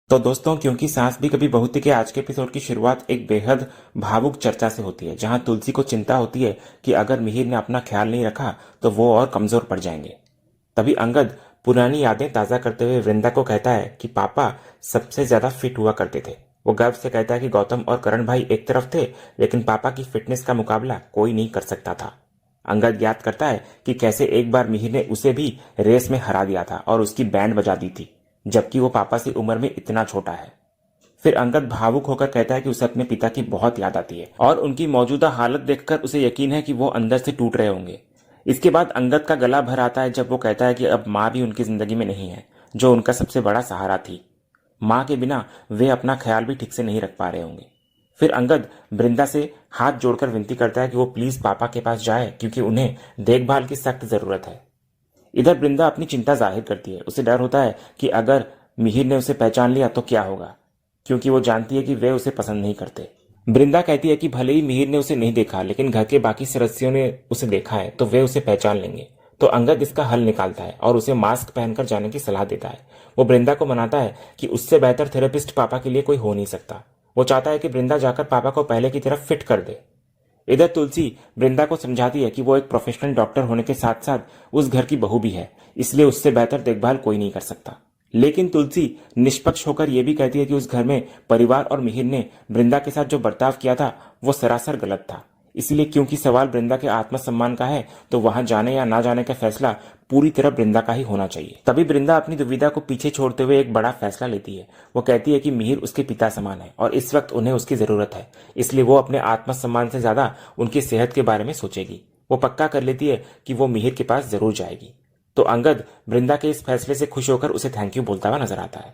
तो दोस्तों, क्योंकि सांस भी कभी बहू थी के आज के एपिसोड की शुरुआत एक बेहद भावुक चर्चा से होती है, जहां तुलसी को चिंता होती है कि अगर मिहिर ने अपना ख्याल नहीं रखा तो वो और कमजोर पड़ जाएंगे। तभी अंगद पुरानी यादें ताजा करते हुए वृंदा को कहता है कि पापा सबसे ज्यादा फिट हुआ करते थे। वो गर्व से कहता है कि गौतम और करण भाई एक तरफ थे, लेकिन पापा की फिटनेस का मुकाबला कोई नहीं कर सकता था। अंगद याद करता है कि कैसे एक बार मिहिर ने उसे भी रेस में हरा दिया था और उसकी बैंड बजा दी थी, जबकि वो पापा से उम्र में इतना छोटा है। फिर अंगद भावुक होकर कहता है कि उसे अपने पिता की बहुत याद आती है और उनकी मौजूदा हालत देखकर उसे यकीन है कि वो अंदर से टूट रहे होंगे। इसके बाद अंगद का गला भर आता है जब वो कहता है कि अब माँ भी उनकी जिंदगी में नहीं है, जो उनका सबसे बड़ा सहारा थी। माँ के बिना वे अपना ख्याल भी ठीक से नहीं रख पा रहे होंगे। फिर अंगद वृंदा से हाथ जोड़कर विनती करता है कि वो प्लीज पापा के पास जाए, क्योंकि उन्हें देखभाल की सख्त जरूरत है। इधर वृंदा अपनी चिंता जाहिर करती है। उसे डर होता है कि अगर मिहिर ने उसे पहचान लिया तो क्या होगा, क्योंकि वो जानती है कि वे उसे पसंद नहीं करते। वृंदा कहती है कि भले ही मिहिर ने उसे नहीं देखा, लेकिन घर के बाकी सदस्यों ने उसे देखा है तो वे उसे पहचान लेंगे। तो अंगद इसका हल निकालता है और उसे मास्क पहनकर जाने की सलाह देता है। वो वृंदा को मनाता है कि उससे बेहतर थेरेपिस्ट पापा के लिए कोई हो नहीं सकता। वो चाहता है कि वृंदा जाकर पापा को पहले की तरफ फिट कर दे। इधर तुलसी वृंदा को समझाती है कि वो एक प्रोफेशनल डॉक्टर होने के साथ साथ उस घर की बहू भी है, इसलिए उससे बेहतर देखभाल कोई नहीं कर सकता। लेकिन तुलसी निष्पक्ष होकर यह भी कहती है कि उस घर में परिवार और मिहिर ने वृंदा के साथ जो बर्ताव किया था वो सरासर गलत था। इसलिए क्योंकि सवाल वृंदा के आत्मसम्मान का है, तो वहां जाने या ना जाने का फैसला पूरी तरह वृंदा का ही होना चाहिए। तभी वृंदा अपनी दुविधा को पीछे छोड़ते हुए एक बड़ा फैसला लेती है। वो कहती है कि मिहिर उसके पिता समान है और इस वक्त उन्हें उसकी जरूरत है, इसलिए वो अपने आत्मसम्मान से ज्यादा उनकी सेहत के बारे में सोचेगी। वो पक्का कर लेती है कि वो मिहिर के पास जरूर जाएगी। तो अंगद वृंदा के इस फैसले से खुश होकर उसे थैंक यू बोलता हुआ नजर आता है।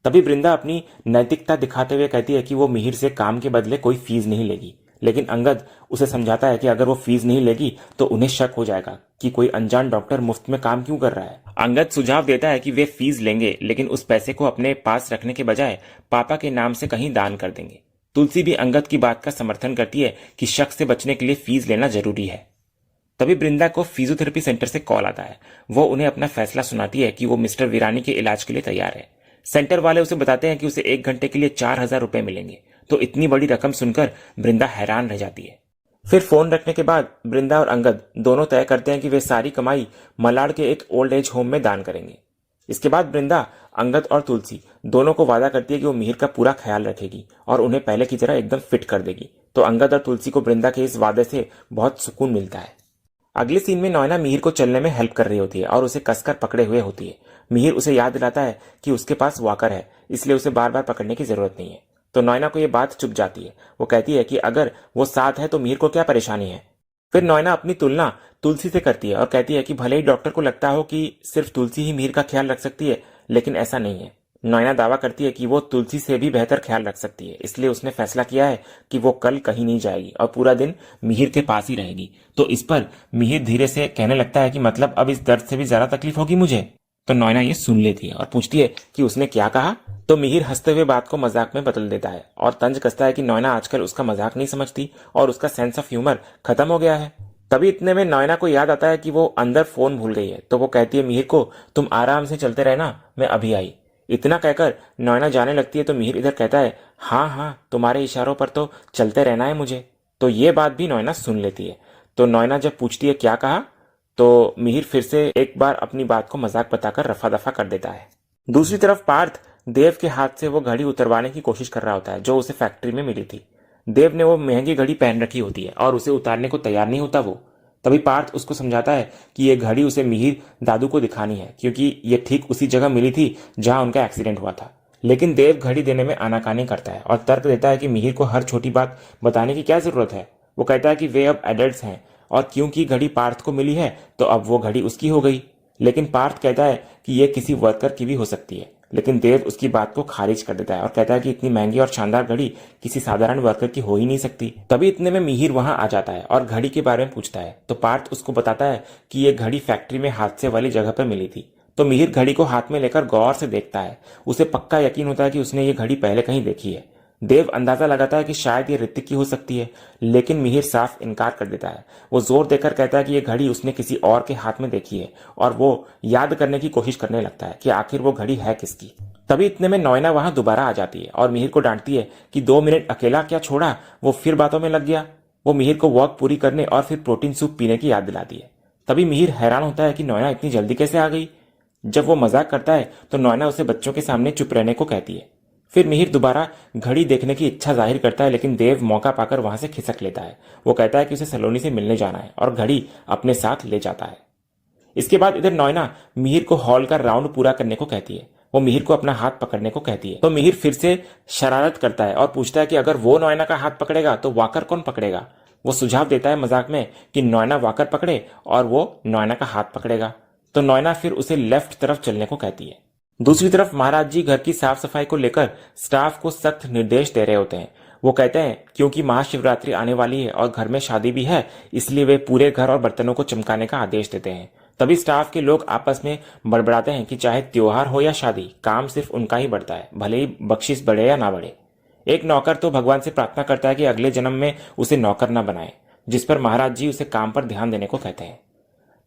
तभी वृंदा अपनी नैतिकता दिखाते हुए कहती है कि वो मिहिर से काम के बदले कोई फीस नहीं लेगी, लेकिन अंगद उसे समझाता है कि अगर वो फीस नहीं लेगी तो उन्हें शक हो जाएगा कि कोई अनजान डॉक्टर मुफ्त में काम क्यों कर रहा है। अंगद सुझाव देता है कि वे फीस लेंगे, लेकिन उस पैसे को अपने पास रखने के बजाय पापा के नाम से कहीं दान कर देंगे। तुलसी भी अंगद की बात का समर्थन करती है कि शक से बचने के लिए फीस लेना जरूरी है। तभी वृंदा को फिजियोथेरेपी सेंटर से कॉल आता है। वो उन्हें अपना फैसला सुनाती है कि वो मिस्टर वीरानी के इलाज के लिए तैयार है। सेंटर वाले उसे बताते हैं कि उसे 1 घंटे के लिए 4,000 रुपए मिलेंगे। तो इतनी बड़ी रकम सुनकर वृंदा हैरान रह जाती है। फिर फोन रखने के बाद वृंदा और अंगद दोनों तय करते हैं कि वे सारी कमाई मलाड के एक ओल्ड एज होम में दान करेंगे। इसके बाद वृंदा, अंगद और तुलसी दोनों को वादा करती है कि वो मिहिर का पूरा ख्याल रखेगी और उन्हें पहले की तरह एकदम फिट कर देगी। तो अंगद और तुलसी को वृंदा के इस वादे से बहुत सुकून मिलता है। अगले सीन में नॉयना मिहिर को चलने में हेल्प कर रही होती है और उसे कसकर पकड़े हुए होती है। मिहिर उसे याद दिलाता है कि उसके पास वॉकर है, इसलिए उसे बार बार पकड़ने की जरूरत नहीं है। तो नॉयना को यह बात चुभ जाती है। वो कहती है कि अगर वो साथ है तो मिहिर को क्या परेशानी है। फिर नॉयना अपनी तुलना तुलसी से करती है और कहती है कि भले ही डॉक्टर को लगता हो कि सिर्फ तुलसी ही मिहिर का ख्याल रख सकती है, लेकिन ऐसा नहीं है। नॉयना दावा करती है कि वो तुलसी से भी बेहतर ख्याल रख सकती है, इसलिए उसने फैसला किया है कि वो कल कहीं नहीं जाएगी और पूरा दिन मिहिर के पास ही रहेगी। तो इस पर मिहिर धीरे से कहने लगता है कि मतलब अब इस दर्द से भी ज्यादा तकलीफ होगी मुझे। तो नॉयना ये सुन लेती है और पूछती है कि उसने क्या कहा। तो मिहिर हंसते हुए बात को मजाक में बदल देता है और तंज कसता है कि नॉयना आजकल उसका मजाक नहीं समझती और उसका सेंस ऑफ ह्यूमर खत्म हो गया है। तभी इतने में नॉयना को याद आता है कि वो अंदर फोन भूल गई है। तो वो कहती है मिहिर को, तुम आराम से चलते रहना, मैं अभी आई। इतना कहकर नॉयना जाने लगती है। तो मिहिर इधर कहता है, हाँ हाँ, तुम्हारे इशारों पर तो चलते रहना है मुझे। तो ये बात भी नॉयना सुन लेती है। तो नॉयना जब पूछती है क्या कहा, तो मिहिर फिर से एक बार अपनी बात को मजाक बताकर रफा दफा कर देता है। दूसरी तरफ पार्थ देव के हाथ से वो घड़ी उतरवाने की कोशिश कर रहा होता है जो उसे फैक्ट्री में मिली थी। देव ने वो महंगी घड़ी पहन रखी होती है और उसे उतारने को तैयार नहीं होता वो। तभी पार्थ उसको समझाता है कि ये घड़ी उसे मिहिर दादू को दिखानी है, क्योंकि ये ठीक उसी जगह मिली थी जहां उनका एक्सीडेंट हुआ था। लेकिन देव घड़ी देने में आनाकानी करता है और तर्क देता है कि मिहिर को हर छोटी बात बताने की क्या जरूरत है। वो कहता है कि वे अब एडल्ट्स हैं और क्योंकि घड़ी पार्थ को मिली है तो अब वो घड़ी उसकी हो गई। लेकिन पार्थ कहता है कि यह किसी वर्कर की भी हो सकती है। लेकिन देव उसकी बात को खारिज कर देता है और कहता है कि इतनी महंगी और शानदार घड़ी किसी साधारण वर्कर की हो ही नहीं सकती। तभी इतने में मिहिर वहां आ जाता है और घड़ी के बारे में पूछता है। तो पार्थ उसको बताता है कि यह घड़ी फैक्ट्री में हादसे वाली जगह पर मिली थी। तो मिहिर घड़ी को हाथ में लेकर गौर से देखता है। उसे पक्का यकीन होता है कि उसने ये घड़ी पहले कहीं देखी है। देव अंदाजा लगाता है कि शायद ये ऋतिक की हो सकती है, लेकिन मिहिर साफ इनकार कर देता है। वो जोर देकर कहता है कि यह घड़ी उसने किसी और के हाथ में देखी है और वो याद करने की कोशिश करने लगता है कि आखिर वो घड़ी है किसकी। तभी इतने में नॉयना वहां दोबारा आ जाती है और मिहिर को डांटती है कि 2 मिनट अकेला क्या छोड़ा, वो फिर बातों में लग गया। वो मिहिर को वॉक पूरी करने और फिर प्रोटीन सूप पीने की याद दिलाती है। तभी मिहिर हैरान होता है कि नॉयना इतनी जल्दी कैसे आ गई। जब वो मजाक करता है तो नॉयना उसे बच्चों के सामने चुप रहने को कहती है। फिर मिहिर दोबारा घड़ी देखने की इच्छा जाहिर करता है, लेकिन देव मौका पाकर वहां से खिसक लेता है। वो कहता है कि उसे सलोनी से मिलने जाना है और घड़ी अपने साथ ले जाता है। इसके बाद इधर नॉयना मिहिर को हॉल का राउंड पूरा करने को कहती है। वो मिहिर को अपना हाथ पकड़ने को कहती है तो मिहिर फिर से शरारत करता है और पूछता है कि अगर वो नॉयना का हाथ पकड़ेगा तो वाकर कौन पकड़ेगा। वो सुझाव देता है मजाक में कि नॉयना वाकर पकड़े और वो नॉयना का हाथ पकड़ेगा। तो नॉयना फिर उसे लेफ्ट तरफ चलने को कहती है। दूसरी तरफ महाराज जी घर की साफ सफाई को लेकर स्टाफ को सख्त निर्देश दे रहे होते हैं। वो कहते हैं क्योंकि महाशिवरात्रि आने वाली है और घर में शादी भी है, इसलिए वे पूरे घर और बर्तनों को चमकाने का आदेश देते हैं। तभी स्टाफ के लोग आपस में बड़बड़ाते हैं कि चाहे त्योहार हो या शादी, काम सिर्फ उनका ही बढ़ता है, भले ही बख्शिश बढ़े या ना बढ़े। एक नौकर तो भगवान से प्रार्थना करता है कि अगले जन्म में उसे नौकर ना बनाए, जिस पर महाराज जी उसे काम पर ध्यान देने को कहते हैं।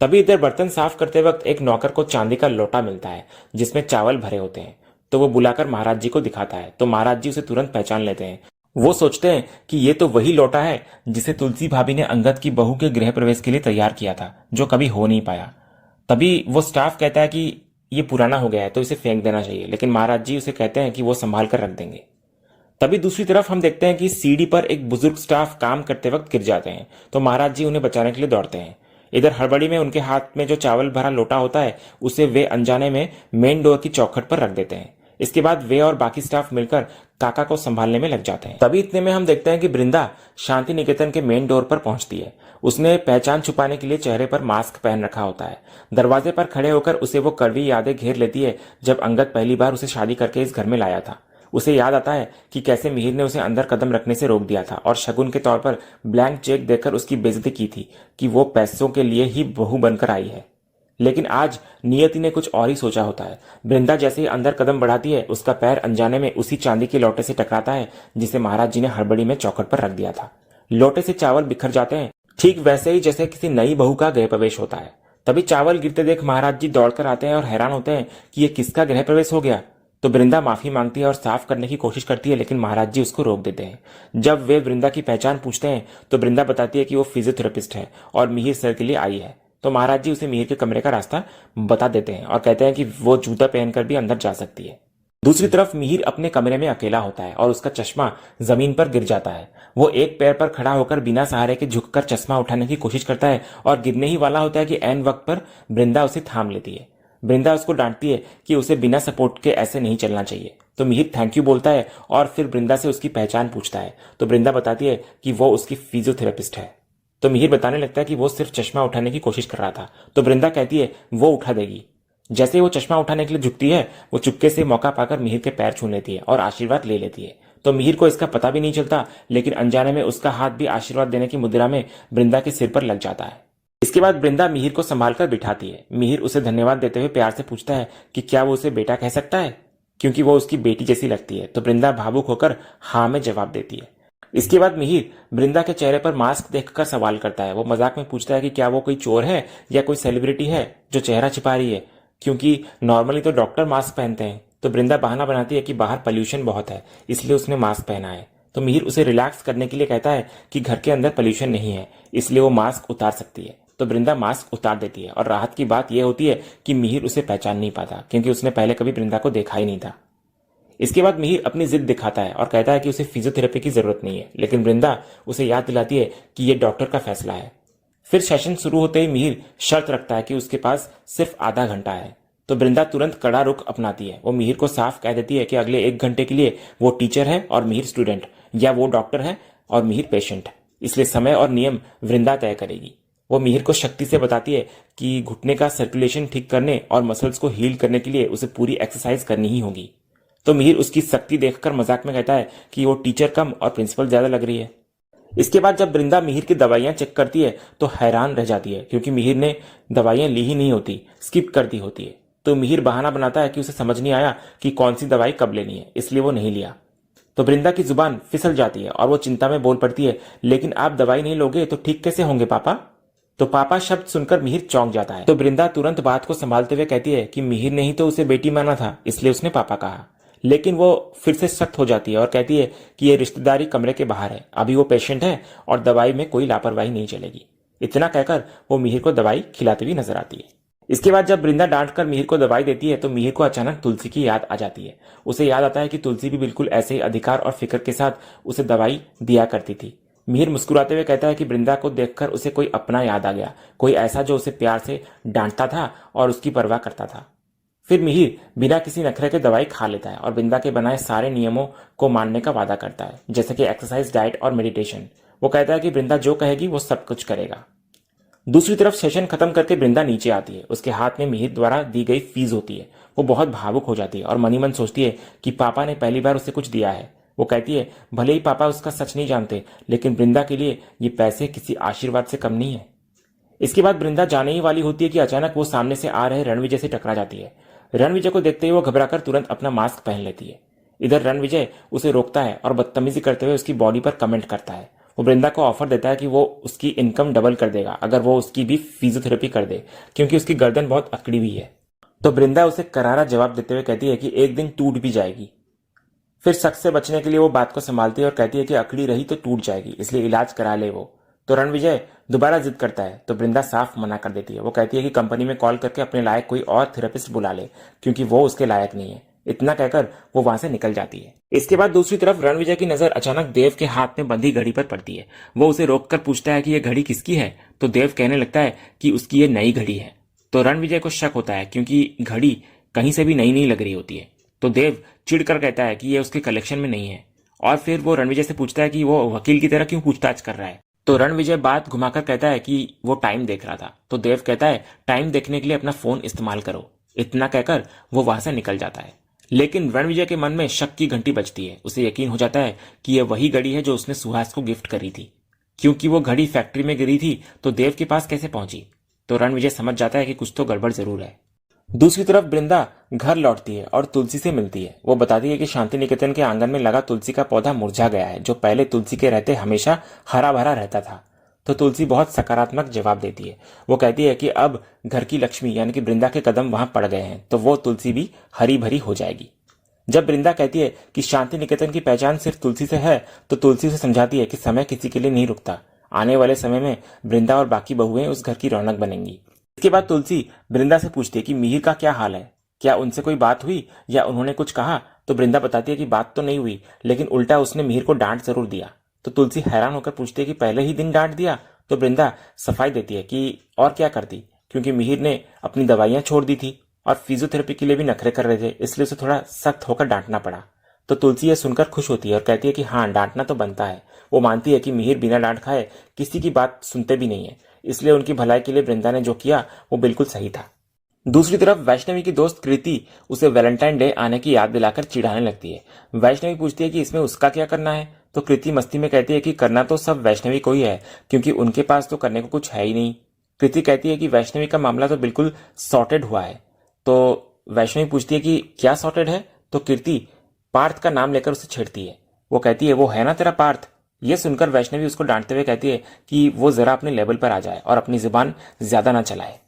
तभी इधर बर्तन साफ करते वक्त एक नौकर को चांदी का लोटा मिलता है जिसमें चावल भरे होते हैं। तो वो बुलाकर महाराज जी को दिखाता है तो महाराज जी उसे तुरंत पहचान लेते हैं। वो सोचते हैं कि ये तो वही लोटा है जिसे तुलसी भाभी ने अंगद की बहू के गृह प्रवेश के लिए तैयार किया था, जो कभी हो नहीं पाया। तभी वो स्टाफ कहता है कि ये पुराना हो गया है तो इसे फेंक देना चाहिए, लेकिन महाराज जी उसे कहते हैं कि वो संभाल कर रख देंगे। तभी दूसरी तरफ हम देखते हैं कि सीढ़ी पर एक बुजुर्ग स्टाफ काम करते वक्त गिर जाते हैं तो महाराज जी उन्हें बचाने के लिए दौड़ते हैं। इधर हड़बड़ी में उनके हाथ में जो चावल भरा लोटा होता है उसे वे अनजाने में मेन डोर की चौखट पर रख देते हैं। इसके बाद वे और बाकी स्टाफ मिलकर काका को संभालने में लग जाते हैं। तभी इतने में हम देखते हैं कि वृंदा शांति निकेतन के मेन डोर पर पहुंचती है। उसने पहचान छुपाने के लिए चेहरे पर मास्क पहन रखा होता है। दरवाजे पर खड़े होकर उसे वो कड़वी यादें घेर लेती है जब अंगद पहली बार उसे शादी करके इस घर में लाया था। उसे याद आता है कि कैसे मिहिर ने उसे अंदर कदम रखने से रोक दिया था और शगुन के तौर पर ब्लैंक चेक देकर उसकी बेइज्जती की थी कि वो पैसों के लिए ही बहू बनकर आई है। लेकिन आज नियति ने कुछ और ही सोचा होता है। वृंदा जैसे ही अंदर कदम बढ़ाती है उसका पैर अनजाने में उसी चांदी के लोटे से टकराता है जिसे महाराज जी ने हड़बड़ी में चौखट पर रख दिया था। लोटे से चावल बिखर जाते हैं, ठीक वैसे ही जैसे किसी नई बहू का गृह प्रवेश होता है। तभी चावल गिरते देख महाराज जी दौड़कर आते हैं और हैरान होते हैं कि ये किसका गृह प्रवेश हो गया। तो वृंदा माफी मांगती है और साफ करने की कोशिश करती है, लेकिन महाराज जी उसको रोक देते हैं। जब वे वृंदा की पहचान पूछते हैं तो वृंदा बताती है कि वो फिजियोथेरेपिस्ट है और मिहिर सर के लिए आई है। तो महाराज जी उसे मिहिर के कमरे का रास्ता बता देते हैं और कहते हैं कि वो जूता पहनकर भी अंदर जा सकती है। दूसरी तरफ मिहिर अपने कमरे में अकेला होता है और उसका चश्मा जमीन पर गिर जाता है। वो एक पैर पर खड़ा होकर बिना सहारे के झुककर चश्मा उठाने की कोशिश करता है और गिरने ही वाला होता है कि ऐन वक्त पर वृंदा उसे थाम लेती है। वृंदा उसको डांटती है कि उसे बिना सपोर्ट के ऐसे नहीं चलना चाहिए। तो मिहिर थैंक यू बोलता है और फिर वृंदा से उसकी पहचान पूछता है। तो वृंदा बताती है कि वो उसकी फिजियोथेरेपिस्ट है। तो मिहिर बताने लगता है कि वो सिर्फ चश्मा उठाने की कोशिश कर रहा था। तो वृंदा कहती है वो उठा देगी। जैसे ही वो चश्मा उठाने के लिए झुकती है वो चुपके से मौका पाकर मिहिर के पैर छू लेती है और आशीर्वाद ले लेती है। तो मिहिर को इसका पता भी नहीं चलता, लेकिन अनजाने में उसका हाथ भी आशीर्वाद देने की मुद्रा में वृंदा के सिर पर लग जाता है। इसके बाद वृंदा मिहिर को संभालकर बिठाती है। मिहिर उसे धन्यवाद देते हुए प्यार से पूछता है कि क्या वो उसे बेटा कह सकता है, क्योंकि वो उसकी बेटी जैसी लगती है। तो वृंदा भावुक होकर हाँ में जवाब देती है। इसके बाद मिहिर वृंदा के चेहरे पर मास्क देखकर सवाल करता है। वो मजाक में पूछता है कि क्या वो कोई चोर है या कोई सेलिब्रिटी है जो चेहरा छिपा रही है, क्योंकि नॉर्मली तो डॉक्टर मास्क पहनते हैं। तो वृंदा बहाना बनाती है कि बाहर पोल्यूशन बहुत है इसलिए उसने मास्क पहना है। तो मिहिर उसे रिलैक्स करने के लिए कहता है कि घर के अंदर पोल्यूशन नहीं है इसलिए वो मास्क उतार सकती है। तो वृंदा मास्क उतार देती है और राहत की बात यह होती है कि मिहिर उसे पहचान नहीं पाता, क्योंकि उसने पहले कभी वृंदा को देखा ही नहीं था। इसके बाद मिहिर अपनी जिद दिखाता है और कहता है कि उसे फिजियोथेरेपी की जरूरत नहीं है, लेकिन वृंदा उसे याद दिलाती है कि यह डॉक्टर का फैसला है। फिर सेशन शुरू होते ही मिहिर शर्त रखता है कि उसके पास सिर्फ आधा घंटा है। तो वृंदा तुरंत कड़ा रुख अपनाती है। वो मिहिर को साफ कह देती है कि अगले 1 घंटे के लिए वो टीचर है और मिहिर स्टूडेंट, या वो डॉक्टर है और मिहिर पेशेंट, इसलिए समय और नियम वृंदा तय करेगी। वो मिहिर को शक्ति से बताती है कि घुटने का सर्कुलेशन ठीक करने और मसल्स को हील करने के लिए उसे पूरी एक्सरसाइज करनी ही होगी। तो मिहिर उसकी शक्ति देखकर मजाक में कहता है कि वो टीचर कम और प्रिंसिपल ज्यादा लग रही है। इसके बाद जब वृंदा मिहिर की दवाइयां चेक करती है तो हैरान रह जाती है, क्योंकि मिहिर ने दवाइयां ली ही नहीं होती, स्किप कर दी होती है। तो मिहिर बहाना बनाता है कि उसे समझ नहीं आया कि कौन सी दवाई कब लेनी है, इसलिए वो नहीं लिया। तो वृंदा की जुबान फिसल जाती है और वो चिंता में बोल पड़ती है, लेकिन आप दवाई नहीं लोगे तो ठीक कैसे होंगे पापा। तो तो पापा शब्द सुनकर मिहिर चौंक जाता है। तो वृंदा तुरंत बात को संभालते हुए कहती है कि मिहिर ने ही तो उसे बेटी माना था, इसलिए उसने पापा कहा। लेकिन वो फिर से सख्त हो जाती है और कहती है कि ये रिश्तेदारी कमरे के बाहर है, अभी वो पेशेंट है और दवाई में कोई लापरवाही नहीं चलेगी। इतना कहकर वो मिहिर को दवाई खिलाती हुई नजर आती है। इसके बाद जब वृंदा डांट कर मिहिर को दवाई देती है तो मिहिर को अचानक तुलसी की याद आ जाती है। उसे याद आता है कि तुलसी भी बिल्कुल ऐसे ही अधिकार और फिक्र के साथ उसे दवाई दिया करती थी। मिहिर मुस्कुराते हुए कहता है कि वृंदा को देखकर उसे कोई अपना याद आ गया, कोई ऐसा जो उसे प्यार से डांटता था और उसकी परवाह करता था। फिर मिहिर बिना किसी नखरे के दवाई खा लेता है और वृंदा के बनाए सारे नियमों को मानने का वादा करता है, जैसे कि एक्सरसाइज, डाइट और मेडिटेशन। वो कहता है कि वृंदा जो कहेगी वो सब कुछ करेगा। दूसरी तरफ सेशन खत्म करके वृंदा नीचे आती है। उसके हाथ में मिहिर द्वारा दी गई फीस होती है। वो बहुत भावुक हो जाती है और मनी मन सोचती है कि पापा ने पहली बार उसे कुछ दिया है। वो कहती है भले ही पापा उसका सच नहीं जानते, लेकिन वृंदा के लिए ये पैसे किसी आशीर्वाद से कम नहीं है। इसके बाद वृंदा जाने ही वाली होती है कि अचानक वो सामने से आ रहे रणविजय से टकरा जाती है। रणविजय को देखते ही वो घबराकर तुरंत अपना मास्क पहन लेती है। इधर रणविजय उसे रोकता है और बदतमीजी करते हुए उसकी बॉडी पर कमेंट करता है। वो वृंदा को ऑफर देता है कि वो उसकी इनकम डबल कर देगा अगर वो उसकी भी फिजियोथेरेपी कर दे, क्योंकि उसकी गर्दन बहुत अकड़ी हुई है। तो वृंदा उसे करारा जवाब देते हुए कहती है कि एक दिन टूट भी जाएगी। फिर शक से बचने के लिए वो बात को संभालती है और कहती है कि अकड़ी रही तो टूट जाएगी, इसलिए इलाज करा ले वो। तो रणविजय दोबारा जिद करता है तो वृंदा साफ मना कर देती है। वो कहती है कि कंपनी में कॉल करके अपने लायक कोई और थेरेपिस्ट बुला ले, क्योंकि वो उसके लायक नहीं है। इतना कहकर वो वहां से निकल जाती है। इसके बाद दूसरी तरफ रणविजय की नजर अचानक देव के हाथ में बंधी घड़ी पर पड़ती है। वो उसे रोककर पूछता है कि यह घड़ी किसकी है, तो देव कहने लगता है कि उसकी ये नई घड़ी है। तो रणविजय को शक होता है क्योंकि घड़ी कहीं से भी नई नहीं लग रही होती है। तो देव चिढ़कर कहता है कि यह उसके कलेक्शन में नहीं है और फिर वो रणविजय से पूछता है कि वो वकील की तरह क्यों पूछताछ कर रहा है। तो रणविजय बात घुमाकर कहता है कि वो टाइम देख रहा था। तो देव कहता है टाइम देखने के लिए अपना फोन इस्तेमाल करो। इतना कहकर वो वहां से निकल जाता है। लेकिन रणविजय के मन में शक की घंटी बजती है। उसे यकीन हो जाता है कि यह वही घड़ी है जो उसने सुहास को गिफ्ट करी थी, क्योंकि वो घड़ी फैक्ट्री में गिरी थी तो देव के पास कैसे पहुंची। तो रणविजय समझ जाता है कि कुछ तो गड़बड़ जरूर है। दूसरी तरफ वृंदा घर लौटती है और तुलसी से मिलती है। वो बताती है कि शांति निकेतन के आंगन में लगा तुलसी का पौधा मुरझा गया है, जो पहले तुलसी के रहते हमेशा हरा भरा रहता था। तो तुलसी बहुत सकारात्मक जवाब देती है। वो कहती है कि अब घर की लक्ष्मी यानी कि वृंदा के कदम वहां पड़ गए हैं, तो वो तुलसी भी हरी भरी हो जाएगी। जब वृंदा कहती है कि शांति निकेतन की पहचान सिर्फ तुलसी से है, तो तुलसी उसे समझाती है कि समय किसी के लिए नहीं रुकता। आने वाले समय में वृंदा और बाकी बहुएं उस घर की रौनक बनेंगी। इसके बाद तुलसी वृंदा से पूछती है कि मिहिर का क्या हाल है, क्या उनसे कोई बात हुई या उन्होंने कुछ कहा। तो वृंदा बताती है कि बात तो नहीं हुई, लेकिन उल्टा उसने मिहिर को डांट जरूर दिया। तो तुलसी हैरान होकर पूछती है कि पहले ही दिन डांट दिया। तो वृंदा सफाई देती है कि और क्या करती, क्योंकि मिहिर ने अपनी दवाइयां छोड़ दी थी और फिजियोथेरेपी के लिए भी नखरे कर रहे थे, इसलिए उसे थोड़ा सख्त होकर डांटना पड़ा। तो तुलसी यह सुनकर खुश होती है और कहती है कि हाँ, डांटना तो बनता है। वो मानती है कि मिहिर बिना डांट खाए किसी की बात सुनते भी नहीं है, इसलिए उनकी भलाई के लिए वृंदा ने जो किया वो बिल्कुल सही था। दूसरी तरफ वैष्णवी की दोस्त कृति उसे वैलेंटाइन डे आने की याद दिलाकर चिढ़ाने लगती है। वैष्णवी पूछती है कि इसमें उसका क्या करना है। तो कृति मस्ती में कहती है कि करना तो सब वैष्णवी को ही है, क्योंकि उनके पास तो करने को कुछ है ही नहीं। कृति कहती है कि वैष्णवी का मामला तो बिल्कुल सॉर्टेड हुआ है। तो वैष्णवी पूछती है कि क्या सॉर्टेड है। तो कृति पार्थ का नाम लेकर उसे छेड़ती है। वो कहती है वो है ना तेरा पार्थ। यह सुनकर वैष्णवी उसको डांटते हुए कहती है कि वो जरा अपने लेवल पर आ जाए और अपनी जुबान ज्यादा ना चलाए।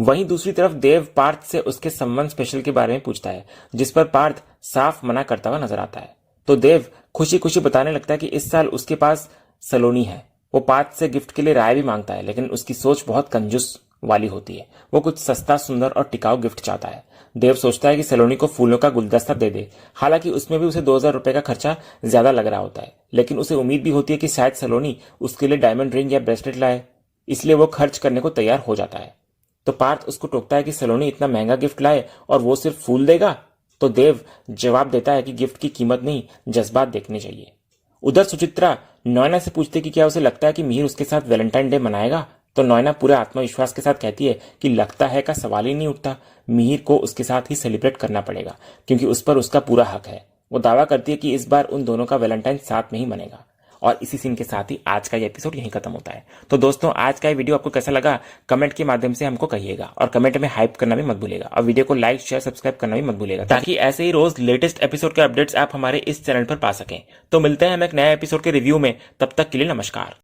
वहीं दूसरी तरफ देव पार्थ से उसके संबंध स्पेशल के बारे में पूछता है, जिस पर पार्थ साफ मना करता हुआ नजर आता है। तो देव खुशी खुशी बताने लगता है कि इस साल उसके पास सलोनी है। वो पार्थ से गिफ्ट के लिए राय भी मांगता है, लेकिन उसकी सोच बहुत कंजूस वाली होती है। वो कुछ सस्ता, सुंदर और टिकाऊ गिफ्ट चाहता है। देव सोचता है कि सलोनी को फूलों का गुलदस्ता दे दे। हालांकि उसमें भी उसे 2000 रुपए का खर्चा ज्यादा लग रहा होता है, लेकिन उसे उम्मीद भी होती है कि शायद सलोनी उसके लिए डायमंड रिंग या ब्रेसलेट लाए, इसलिए वो खर्च करने को तैयार हो जाता है। तो पार्थ उसको टोकता है कि सलोनी इतना महंगा गिफ्ट लाए और वो सिर्फ फूल देगा। तो देव जवाब देता है कि गिफ्ट की कीमत नहीं, जज्बात देखने चाहिए। उधर सुचित्रा नोएना से पूछती है कि क्या उसे लगता है कि मिहिर उसके साथ वैलेंटाइन डे मनाएगा। तो नोएना पूरे आत्मविश्वास के साथ कहती है कि लगता है का सवाल ही नहीं उठता, मिहिर को उसके साथ ही सेलिब्रेट करना पड़ेगा, क्योंकि उस पर उसका पूरा हक है। वो दावा करती है कि इस बार उन दोनों का वैलेंटाइन साथ में ही मनेगा। और इसी सीन के साथ ही आज का ये एपिसोड यहीं खत्म होता है। तो दोस्तों, आज का ये वीडियो आपको कैसा लगा कमेंट के माध्यम से हमको कहिएगा, और कमेंट में हाइप करना भी मत भूलिएगा, और वीडियो को लाइक, शेयर, सब्सक्राइब करना भी मत भूलिएगा, ताकि ऐसे ही रोज लेटेस्ट एपिसोड के अपडेट्स आप हमारे इस चैनल पर पा सकें। तो मिलते हैं हम एक नए एपिसोड के रिव्यू में, तब तक के लिए नमस्कार।